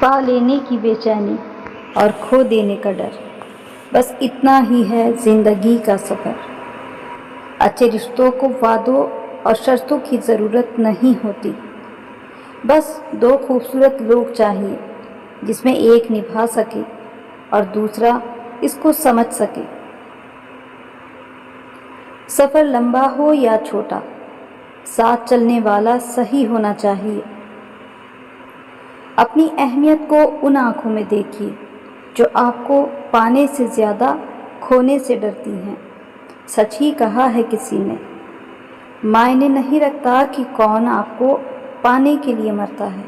पा लेने की बेचैनी और खो देने का डर, बस इतना ही है जिंदगी का सफ़र। अच्छे रिश्तों को वादों और शर्तों की ज़रूरत नहीं होती, बस दो खूबसूरत लोग चाहिए जिसमें एक निभा सके और दूसरा इसको समझ सके। सफ़र लंबा हो या छोटा, साथ चलने वाला सही होना चाहिए। अपनी अहमियत को उन आँखों में देखिए जो आपको पाने से ज़्यादा खोने से डरती हैं। सच ही कहा है किसी ने, मायने नहीं रखता कि कौन आपको पाने के लिए मरता है,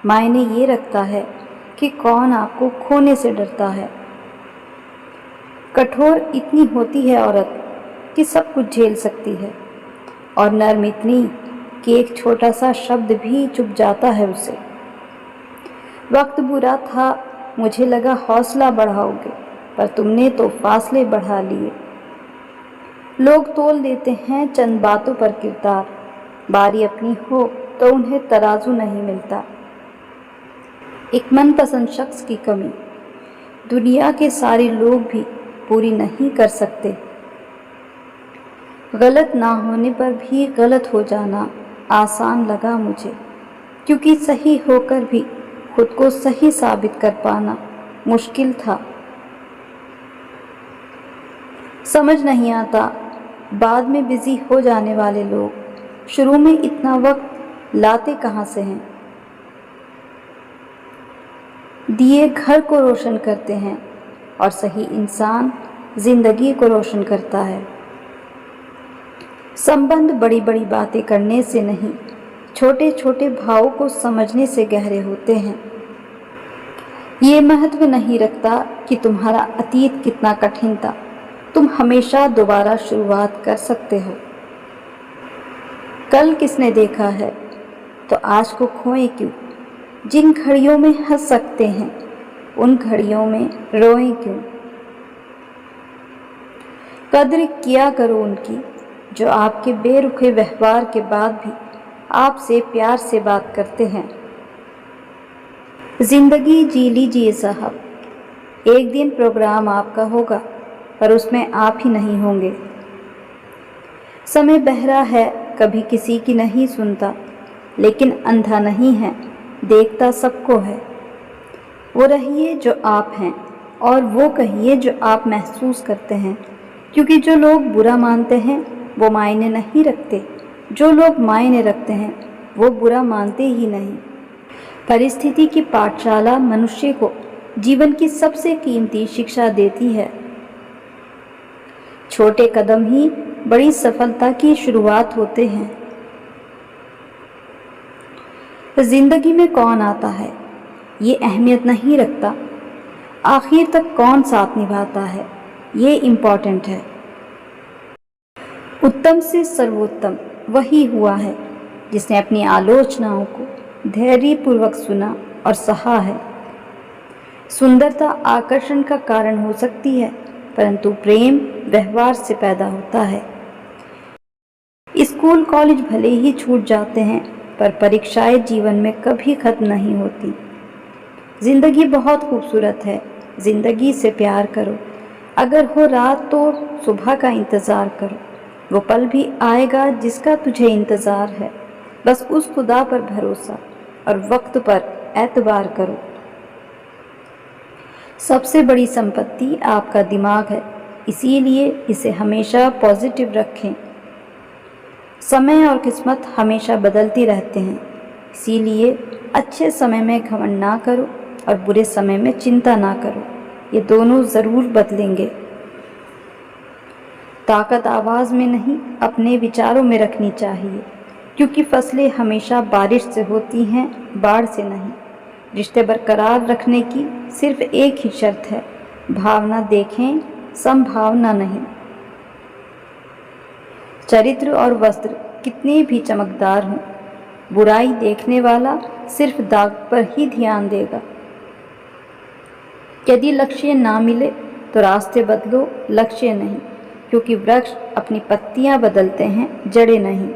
मायने ये रखता है कि कौन आपको खोने से डरता है। कठोर इतनी होती है औरत कि सब कुछ झेल सकती है, और नर्म इतनी कि एक छोटा सा शब्द भी चुप जाता है उसे। वक्त बुरा था, मुझे लगा हौसला बढ़ाओगे, पर तुमने तो फासले बढ़ा लिए। लोग तोल देते हैं चंद बातों पर किरदार, बारी अपनी हो तो उन्हें तराजू नहीं मिलता। एक मनपसंद शख्स की कमी दुनिया के सारे लोग भी पूरी नहीं कर सकते। गलत ना होने पर भी गलत हो जाना आसान लगा मुझे, क्योंकि सही होकर भी खुद को सही साबित कर पाना मुश्किल था। समझ नहीं आता बाद में बिजी हो जाने वाले लोग शुरू में इतना वक्त लाते कहाँ से हैं। दिए घर को रोशन करते हैं और सही इंसान जिंदगी को रोशन करता है। संबंध बड़ी बड़ी बातें करने से नहीं, छोटे छोटे भावों को समझने से गहरे होते हैं। ये महत्व नहीं रखता कि तुम्हारा अतीत कितना कठिन था, तुम हमेशा दोबारा शुरुआत कर सकते हो। कल किसने देखा है तो आज को खोएं क्यों। जिन घड़ियों में हंस सकते हैं उन घड़ियों में रोएं क्यों। कद्र किया करो उनकी जो आपके बेरुखे व्यवहार के बाद भी आपसे प्यार से बात करते हैं। जिंदगी जी लीजिए साहब, एक दिन प्रोग्राम आपका होगा पर उसमें आप ही नहीं होंगे। समय बहरा है, कभी किसी की नहीं सुनता, लेकिन अंधा नहीं है, देखता सबको है। वो रहिए जो आप हैं और वो कहिए जो आप महसूस करते हैं, क्योंकि जो लोग बुरा मानते हैं वो मायने नहीं रखते, जो लोग मायने रखते हैं वो बुरा मानते ही नहीं। परिस्थिति की पाठशाला मनुष्य को जीवन की सबसे कीमती शिक्षा देती है। छोटे कदम ही बड़ी सफलता की शुरुआत होते हैं। जिंदगी में कौन आता है ये अहमियत नहीं रखता, आखिर तक कौन साथ निभाता है ये इम्पोर्टेंट है। उत्तम से सर्वोत्तम वही हुआ है जिसने अपनी आलोचनाओं को धैर्यपूर्वक सुना और सहा है। सुंदरता आकर्षण का कारण हो सकती है, परंतु प्रेम व्यवहार से पैदा होता है। स्कूल कॉलेज भले ही छूट जाते हैं, पर परीक्षाएं जीवन में कभी खत्म नहीं होती। जिंदगी बहुत खूबसूरत है, जिंदगी से प्यार करो। अगर हो रात तो सुबह का इंतज़ार करो, वो पल भी आएगा जिसका तुझे इंतज़ार है। बस उस खुदा पर भरोसा और वक्त पर एतबार करो। सबसे बड़ी संपत्ति आपका दिमाग है, इसीलिए इसे हमेशा पॉजिटिव रखें। समय और किस्मत हमेशा बदलती रहते हैं, इसीलिए अच्छे समय में घमंड ना करो और बुरे समय में चिंता ना करो, ये दोनों ज़रूर बदलेंगे। ताकत आवाज़ में नहीं, अपने विचारों में रखनी चाहिए, क्योंकि फसलें हमेशा बारिश से होती हैं, बाढ़ से नहीं। रिश्ते बरकरार रखने की सिर्फ एक ही शर्त है, भावना देखें, संभावना नहीं। चरित्र और वस्त्र कितने भी चमकदार हों, बुराई देखने वाला सिर्फ दाग पर ही ध्यान देगा। यदि लक्ष्य ना मिले तो रास्ते बदलो, लक्ष्य नहीं, क्योंकि वृक्ष अपनी पत्तियां बदलते हैं, जड़ें नहीं।